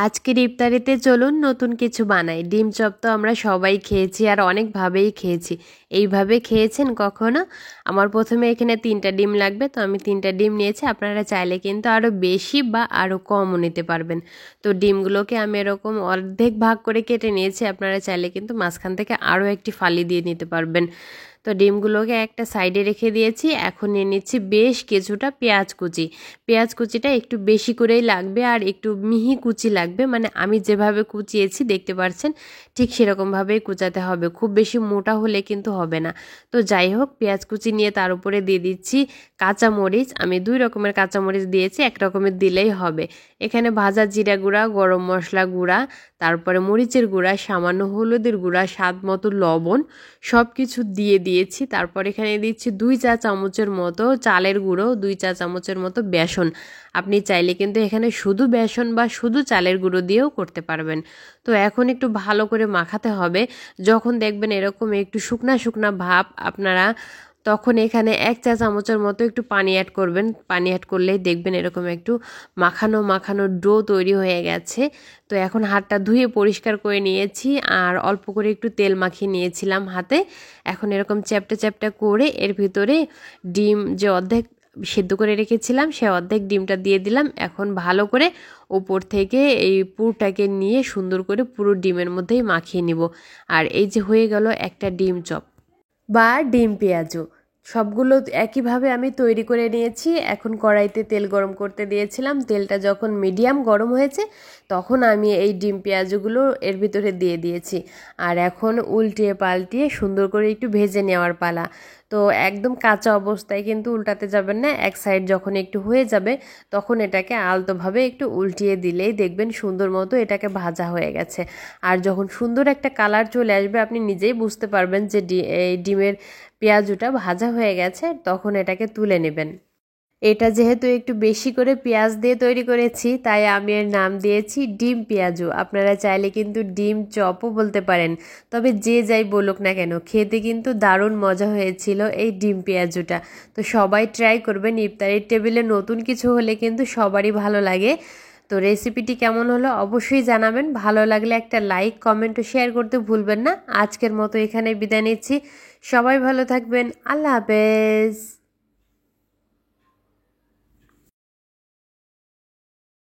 আজকের ইফতারিতে চলুন নতুন কিছু বানাই। ডিম চপ তো আমরা সবাই খেয়েছি আর অনেকভাবেই খেয়েছি। এইভাবে খেয়েছেন কখনো? আমার প্রথমে এখানে 3টা ডিম লাগবে, তো আমি 3টা ডিম নিয়েছি। আপনারা চাইলে কিন্তু আরও বেশি বা আরও কমও নিতে পারবেন। তো ডিমগুলোকে আমি এরকম অর্ধেক ভাগ করে কেটে নিয়েছি। আপনারা চাইলে কিন্তু মাঝখান থেকে আরও একটি ফালি দিয়ে নিতে পারবেন। তো ডিমগুলোকে একটা সাইডে রেখে দিয়েছি। এখন নিয়ে নিচ্ছি বেশ কিছুটা পেঁয়াজ কুচি। পেঁয়াজ কুচিটা একটু বেশি করেই লাগবে আর একটু মিহি কুচি লাগবে, মানে আমি যেভাবে কুচিয়েছি দেখতে পাচ্ছেন ঠিক সেরকমভাবেই কুচাতে হবে, খুব বেশি মোটা হলে কিন্তু হবে না। তো যাই হোক, পেঁয়াজ কুচি নিয়ে তার উপরে দিয়ে দিচ্ছি কাঁচামরিচ। আমি 2 রকমের কাঁচামরিচ দিয়েছি, 1 রকমের দিলেই হবে। এখানে ভাজা জিরা গুঁড়া, গরম মশলা গুঁড়া, তারপরে মরিচের গুঁড়া, সামান্য হলুদের গুঁড়া, স্বাদ মতো লবণ সব কিছু দিয়ে দিয়েছি। তারপর এখানে দিচ্ছি 2 চা চামচের মতো চালের গুঁড়ো, 2 চা চামচের মতো বেসন। আপনি চাইলে কিন্তু এখানে শুধু বেসন বা শুধু চালের গুঁড়ো দিয়েও করতে পারবেন। তো এখন একটু ভালো করে মাখাতে হবে। যখন দেখবেন এরকম একটু শুকনা শুকনা ভাব আপনারা, তখন এখানে 1 চা চামচের মতো একটু পানি অ্যাড করবেন। পানি অ্যাড করলেই দেখবেন এরকম একটু মাখানো মাখানো ডো তৈরি হয়ে গেছে। তো এখন হাতটা ধুয়ে পরিষ্কার করে নিয়েছি আর অল্প করে একটু তেল মাখিয়ে নিয়েছিলাম হাতে। এখন এরকম চ্যাপটা চ্যাপটা করে এর ভিতরে ডিম যে অর্ধেক সেদ্ধ করে রেখেছিলাম সে অর্ধেক ডিমটা দিয়ে দিলাম। এখন ভালো করে ওপর থেকে এই পুরটাকে নিয়ে সুন্দর করে পুরো ডিমের মধ্যেই মাখিয়ে নিব। আর এই যে হয়ে গেল একটা ডিম চপ বা ডিম পেঁয়াজু। সবগুলো একইভাবে আমি তৈরি করে নিয়েছি। এখন কড়াইতে তেল গরম করতে দিয়েছিলাম। তেলটা যখন মিডিয়াম গরম হয়েছে তখন আমি এই ডিম পেঁয়াজগুলো এর ভিতরে দিয়ে দিয়েছি। আর এখন উল্টিয়ে পাল্টিয়ে সুন্দর করে একটু ভেজে নেওয়ার পালা। তো একদম কাঁচা অবস্থায় কিন্তু উল্টাতে যাবেন না। এক সাইড যখন একটু হয়ে যাবে তখন এটাকে আলতোভাবে একটু উল্টিয়ে দিলেই দেখবেন সুন্দর মতো এটাকে ভাজা হয়ে গেছে। আর যখন সুন্দর একটা কালার চলে আসবে আপনি নিজেই বুঝতে পারবেন যে এই ডিমের পেঁয়াজুটা ভাজা হয়ে গেছে, তখন এটাকে তুলে নেবেন। এটা যেহেতু একটু বেশি করে পেঁয়াজ দিয়ে তৈরি করেছি তাই আমি এর নাম দিয়েছি ডিম পেঁয়াজু। আপনারা চাইলে কিন্তু ডিম চপও বলতে পারেন, তবে যে যাই বলুক না কেন খেতে কিন্তু দারুণ মজা হয়েছিল এই ডিম পেঁয়াজুটা। তো সবাই ট্রাই করবেন। ইফতারের টেবিলে নতুন কিছু হলে কিন্তু সবারই ভালো লাগে। তো রেসিপিটি কেমন হলো অবশ্যই জানাবেন। ভালো লাগলে একটা লাইক, কমেন্ট ও শেয়ার করতে ভুলবেন না। আজকের মতো এখানে বিদায় নিচ্ছি। সবাই ভালো থাকবেন। আল্লাহ হাফেজ।